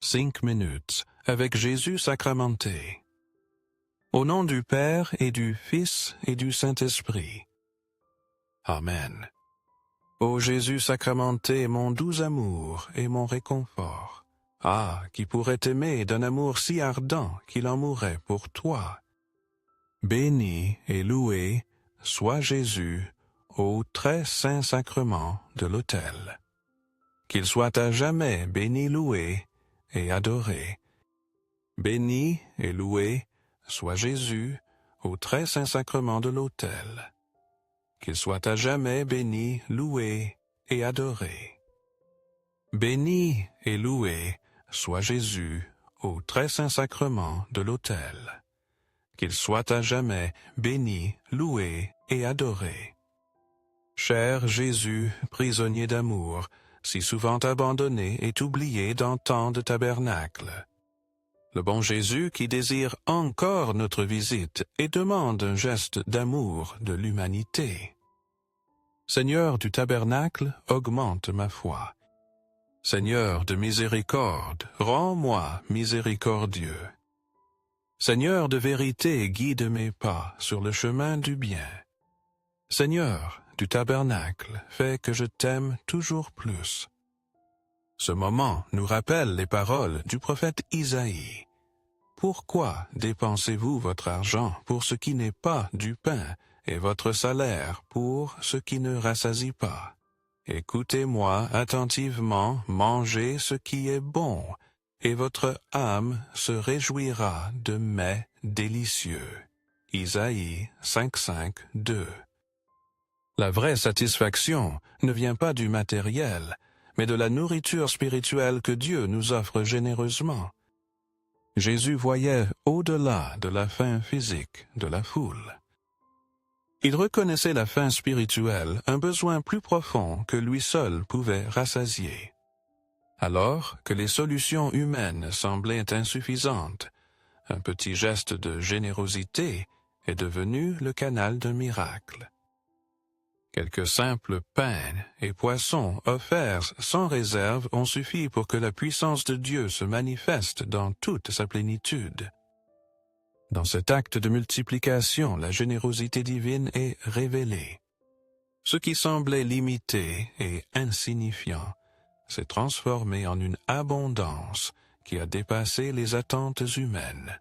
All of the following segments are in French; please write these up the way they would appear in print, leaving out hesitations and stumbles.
5 minutes avec Jésus sacramenté. Au nom du Père et du Fils et du Saint-Esprit. Amen. Ô Jésus sacramenté, mon doux amour et mon réconfort. Ah, qui pourrait t'aimer d'un amour si ardent qu'il en mourrait pour toi. Béni et loué soit Jésus au très saint sacrement de l'autel. Qu'il soit à jamais béni, loué et adoré. Béni et loué soit Jésus au très saint sacrement de l'autel. Qu'il soit à jamais béni, loué et adoré. Béni et loué soit Jésus au très saint sacrement de l'autel. Qu'il soit à jamais béni, loué et adoré. Cher Jésus, prisonnier d'amour, si souvent abandonné et oublié dans tant de tabernacles. Le bon Jésus qui désire encore notre visite et demande un geste d'amour de l'humanité. Seigneur du tabernacle, augmente ma foi. Seigneur de miséricorde, rends-moi miséricordieux. Seigneur de vérité, guide mes pas sur le chemin du bien. Seigneur du tabernacle, fais que je t'aime toujours plus. Ce moment nous rappelle les paroles du prophète Isaïe. Pourquoi dépensez-vous votre argent pour ce qui n'est pas du pain et votre salaire pour ce qui ne rassasie pas? Écoutez-moi attentivement, mangez ce qui est bon, et votre âme se réjouira de mets délicieux. Isaïe 5:5-2. La vraie satisfaction ne vient pas du matériel, mais de la nourriture spirituelle que Dieu nous offre généreusement. Jésus voyait au-delà de la faim physique de la foule. Il reconnaissait la faim spirituelle, un besoin plus profond que lui seul pouvait rassasier. Alors que les solutions humaines semblaient insuffisantes, un petit geste de générosité est devenu le canal d'un miracle. Quelques simples pains et poissons offerts sans réserve ont suffi pour que la puissance de Dieu se manifeste dans toute sa plénitude. Dans cet acte de multiplication, la générosité divine est révélée. Ce qui semblait limité et insignifiant s'est transformé en une abondance qui a dépassé les attentes humaines.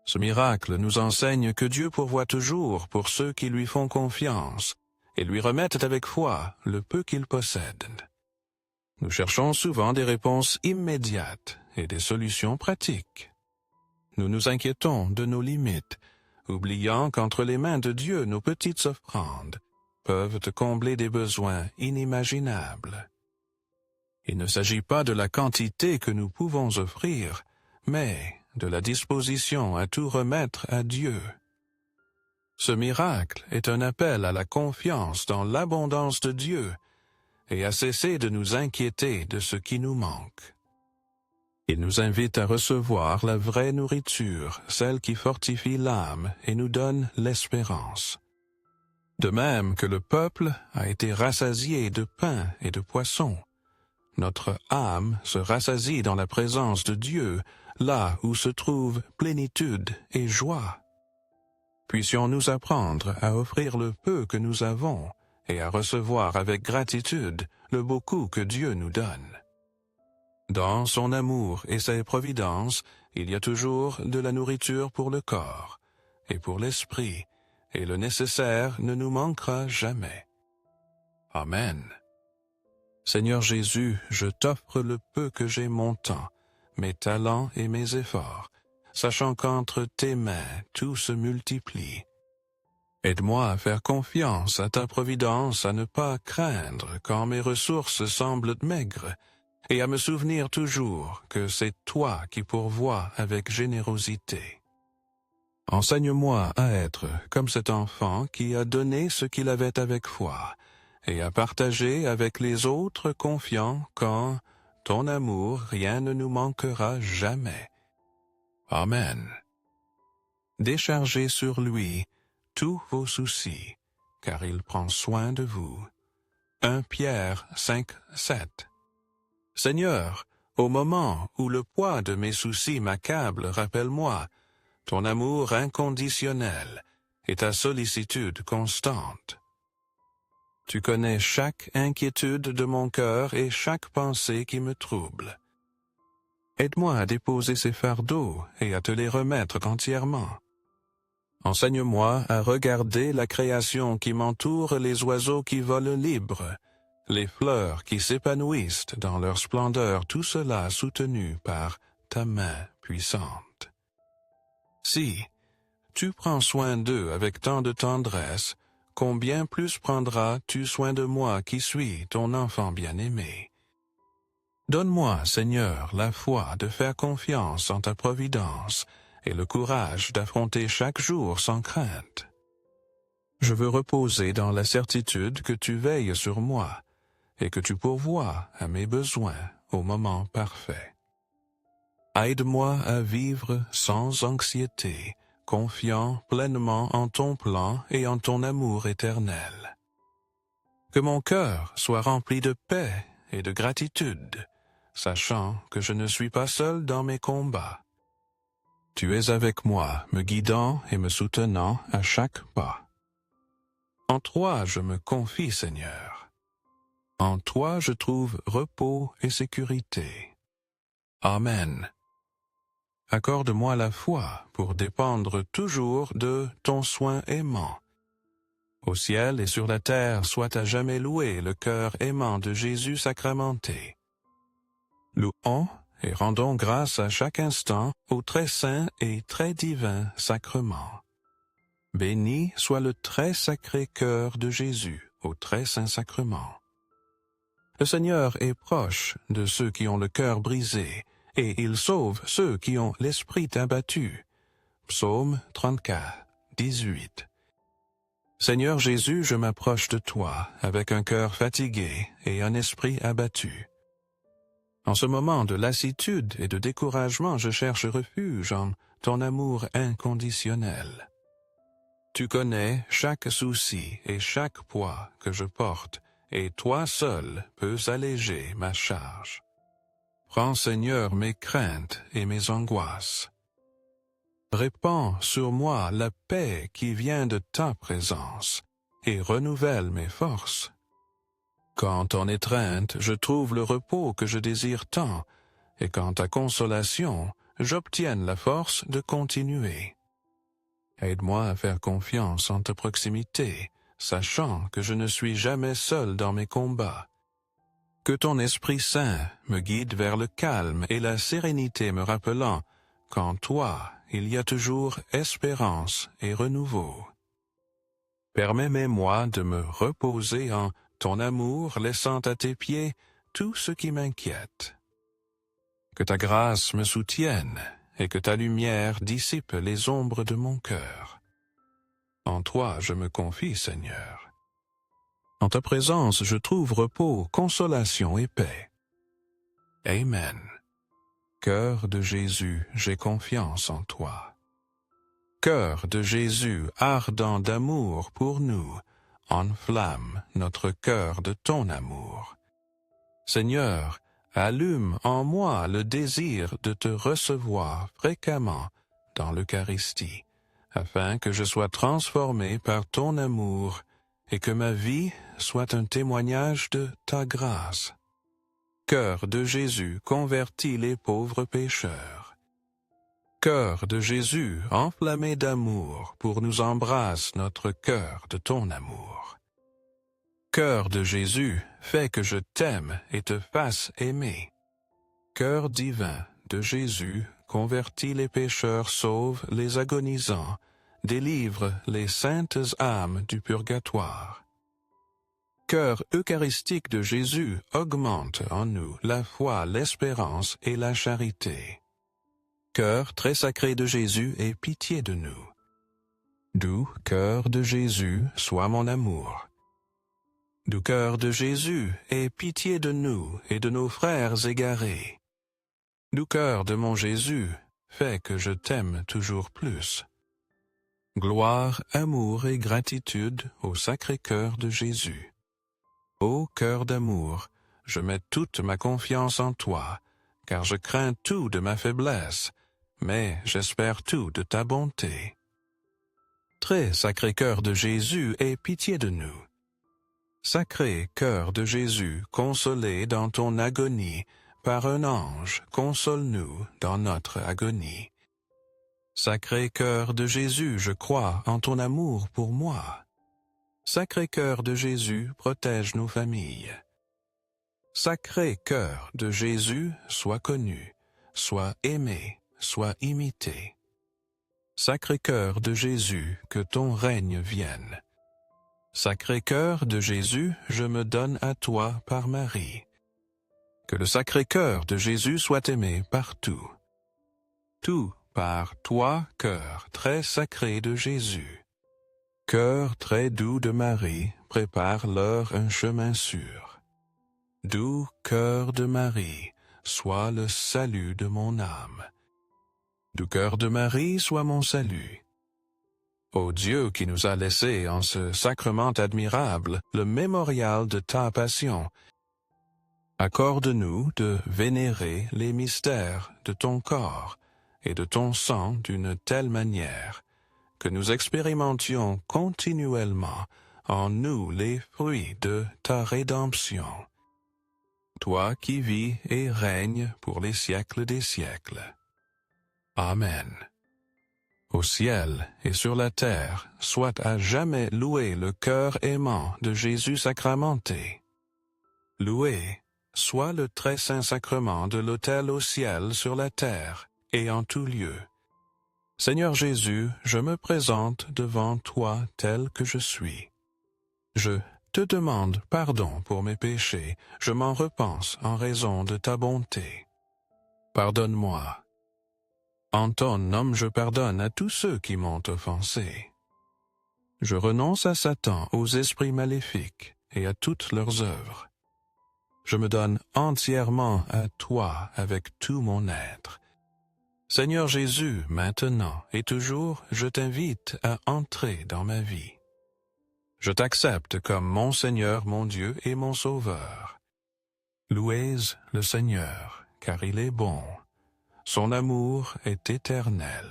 Ce miracle nous enseigne que Dieu pourvoit toujours pour ceux qui lui font confiance et lui remettent avec foi le peu qu'ils possèdent. Nous cherchons souvent des réponses immédiates et des solutions pratiques. Nous nous inquiétons de nos limites, oubliant qu'entre les mains de Dieu nos petites offrandes peuvent combler des besoins inimaginables. Il ne s'agit pas de la quantité que nous pouvons offrir, mais de la disposition à tout remettre à Dieu. Ce miracle est un appel à la confiance dans l'abondance de Dieu et à cesser de nous inquiéter de ce qui nous manque. Il nous invite à recevoir la vraie nourriture, celle qui fortifie l'âme et nous donne l'espérance. De même que le peuple a été rassasié de pain et de poissons, notre âme se rassasie dans la présence de Dieu, là où se trouve plénitude et joie. Puissions-nous apprendre à offrir le peu que nous avons et à recevoir avec gratitude le beaucoup que Dieu nous donne. Dans son amour et sa providence, il y a toujours de la nourriture pour le corps et pour l'esprit, et le nécessaire ne nous manquera jamais. Amen. Seigneur Jésus, je t'offre le peu que j'ai mon temps, mes talents et mes efforts, sachant qu'entre tes mains tout se multiplie. Aide-moi à faire confiance à ta providence, à ne pas craindre quand mes ressources semblent maigres, et à me souvenir toujours que c'est toi qui pourvois avec générosité. Enseigne-moi à être comme cet enfant qui a donné ce qu'il avait avec foi, et à partager avec les autres confiants qu'en ton amour rien ne nous manquera jamais. Amen. Déchargez sur lui tous vos soucis, car il prend soin de vous. 1 Pierre 5:7. Seigneur, Au moment où le poids de mes soucis m'accable, rappelle-moi ton amour inconditionnel et ta sollicitude constante. Tu connais chaque inquiétude de mon cœur et chaque pensée qui me trouble. Aide-moi à déposer ces fardeaux et à te les remettre entièrement. Enseigne-moi à regarder la création qui m'entoure, les oiseaux qui volent libres, les fleurs qui s'épanouissent dans leur splendeur, tout cela soutenu par ta main puissante. Si tu prends soin d'eux avec tant de tendresse, combien plus prendras-tu soin de moi qui suis ton enfant bien-aimé? Donne-moi, Seigneur, la foi de faire confiance en ta providence et le courage d'affronter chaque jour sans crainte. Je veux reposer dans la certitude que tu veilles sur moi et que tu pourvois à mes besoins au moment parfait. Aide-moi à vivre sans anxiété, confiant pleinement en ton plan et en ton amour éternel. Que mon cœur soit rempli de paix et de gratitude, sachant que je ne suis pas seul dans mes combats. Tu es avec moi, me guidant et me soutenant à chaque pas. En toi je me confie, Seigneur. En toi je trouve repos et sécurité. Amen. Accorde-moi la foi pour dépendre toujours de ton soin aimant. Au ciel et sur la terre soit à jamais loué le cœur aimant de Jésus sacramenté. Louons et rendons grâce à chaque instant au très saint et très divin sacrement. Béni soit le très sacré cœur de Jésus au très saint sacrement. Le Seigneur est proche de ceux qui ont le cœur brisé, et il sauve ceux qui ont l'esprit abattu. Psaume 34, 18. Seigneur Jésus, je m'approche de toi avec un cœur fatigué et un esprit abattu. En ce moment de lassitude et de découragement, je cherche refuge en ton amour inconditionnel. Tu connais chaque souci et chaque poids que je porte, et toi seul peux alléger ma charge. Prends, Seigneur, mes craintes et mes angoisses. Répands sur moi la paix qui vient de ta présence, et renouvelle mes forces. Quand en étreinte, je trouve le repos que je désire tant, et quand ta consolation, j'obtienne la force de continuer. Aide-moi à faire confiance en ta proximité, sachant que je ne suis jamais seul dans mes combats. Que ton Esprit Saint me guide vers le calme et la sérénité, me rappelant qu'en toi il y a toujours espérance et renouveau. Permets-moi de me reposer en ton amour, laissant à tes pieds tout ce qui m'inquiète. Que ta grâce me soutienne et que ta lumière dissipe les ombres de mon cœur. En toi je me confie, Seigneur. En ta présence je trouve repos, consolation et paix. Amen. Cœur de Jésus, j'ai confiance en toi. Cœur de Jésus, ardent d'amour pour nous, enflamme notre cœur de ton amour. Seigneur, allume en moi le désir de te recevoir fréquemment dans l'Eucharistie, afin que je sois transformé par ton amour et que ma vie soit un témoignage de ta grâce. Cœur de Jésus, convertis les pauvres pécheurs. Cœur de Jésus, enflammé d'amour, pour nous embrasse notre cœur de ton amour. Cœur de Jésus, fais que je t'aime et te fasse aimer. Cœur divin de Jésus, convertis les pécheurs, sauve les agonisants, délivre les saintes âmes du purgatoire. Cœur eucharistique de Jésus, augmente en nous la foi, l'espérance et la charité. Cœur très sacré de Jésus, aie pitié de nous. Doux cœur de Jésus, sois mon amour. Doux cœur de Jésus, aie pitié de nous et de nos frères égarés. Doux cœur de mon Jésus, fais que je t'aime toujours plus. Gloire, amour et gratitude au sacré cœur de Jésus. Ô cœur d'amour, je mets toute ma confiance en toi, car je crains tout de ma faiblesse, mais j'espère tout de ta bonté. Très sacré cœur de Jésus, aie pitié de nous. Sacré cœur de Jésus, consolé dans ton agonie, par un ange, console-nous dans notre agonie. Sacré cœur de Jésus, je crois en ton amour pour moi. Sacré cœur de Jésus, protège nos familles. Sacré cœur de Jésus, sois connu, sois aimé, sois imité. Sacré cœur de Jésus, que ton règne vienne. Sacré cœur de Jésus, je me donne à toi par Marie. Que le sacré cœur de Jésus soit aimé partout. Tout par toi, cœur très sacré de Jésus. Cœur très doux de Marie, prépare-leur un chemin sûr. Doux cœur de Marie, sois le salut de mon âme. Du cœur de Marie soit mon salut. Ô Dieu qui nous a laissé en ce sacrement admirable le mémorial de ta passion, accorde-nous de vénérer les mystères de ton corps et de ton sang d'une telle manière que nous expérimentions continuellement en nous les fruits de ta rédemption. Toi qui vis et règnes pour les siècles des siècles. Amen. Au ciel et sur la terre, soit à jamais loué le cœur aimant de Jésus sacramenté. Loué soit le très saint sacrement de l'autel au ciel sur la terre et en tout lieu. Seigneur Jésus, je me présente devant toi tel que je suis. Je te demande pardon pour mes péchés, je m'en repense en raison de ta bonté. Pardonne-moi. En ton nom je pardonne à tous ceux qui m'ont offensé. Je renonce à Satan, aux esprits maléfiques et à toutes leurs œuvres. Je me donne entièrement à toi avec tout mon être. Seigneur Jésus, maintenant et toujours, je t'invite à entrer dans ma vie. Je t'accepte comme mon Seigneur, mon Dieu et mon Sauveur. Louez le Seigneur, car il est bon. Son amour est éternel.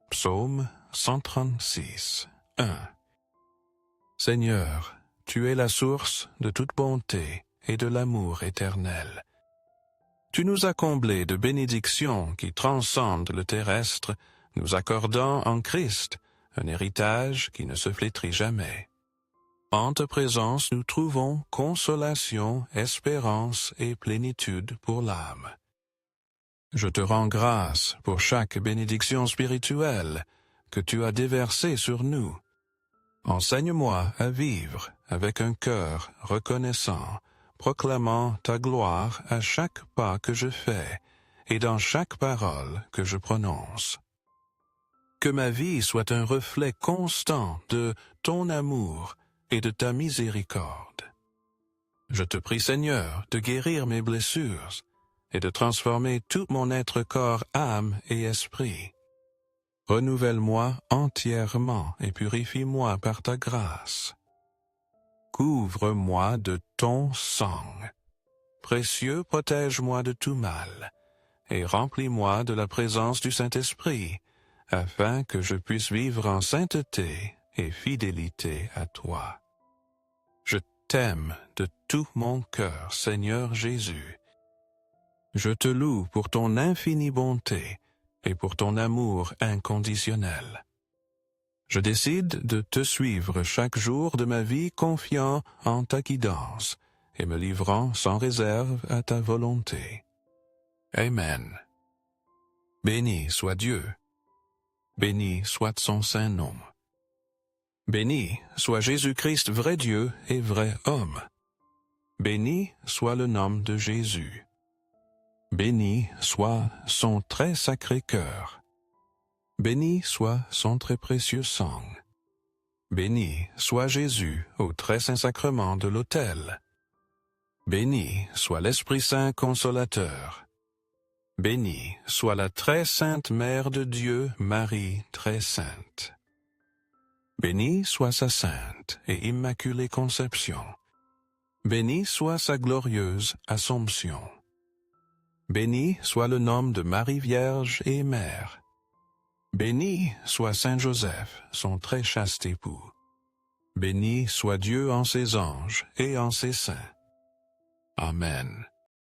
Psaume 136, 1. Seigneur, tu es la source de toute bonté et de l'amour éternel. Tu nous as comblés de bénédictions qui transcendent le terrestre, nous accordant en Christ un héritage qui ne se flétrit jamais. En ta présence nous trouvons consolation, espérance et plénitude pour l'âme. Je te rends grâce pour chaque bénédiction spirituelle que tu as déversée sur nous. Enseigne-moi à vivre avec un cœur reconnaissant, proclamant ta gloire à chaque pas que je fais et dans chaque parole que je prononce. Que ma vie soit un reflet constant de ton amour et de ta miséricorde. Je te prie, Seigneur, de guérir mes blessures et de transformer tout mon être, corps, âme et esprit. Renouvelle-moi entièrement et purifie-moi par ta grâce. Couvre-moi de ton sang. Précieux, protège-moi de tout mal, et remplis-moi de la présence du Saint-Esprit, afin que je puisse vivre en sainteté et fidélité à toi. Je t'aime de tout mon cœur, Seigneur Jésus. Je te loue pour ton infinie bonté et pour ton amour inconditionnel. Je décide de te suivre chaque jour de ma vie, confiant en ta guidance et me livrant sans réserve à ta volonté. Amen. Béni soit Dieu. Béni soit son saint nom. Béni soit Jésus-Christ, vrai Dieu et vrai homme. Béni soit le nom de Jésus. Béni soit son très sacré cœur. Béni soit son très précieux sang. Béni soit Jésus au très saint sacrement de l'autel. Béni soit l'Esprit Saint consolateur. Béni soit la très sainte Mère de Dieu, Marie très sainte. Béni soit sa sainte et immaculée conception. Béni soit sa glorieuse Assomption. Béni soit le nom de Marie Vierge et Mère. Béni soit Saint Joseph, son très chaste époux. Béni soit Dieu en ses anges et en ses saints. Amen.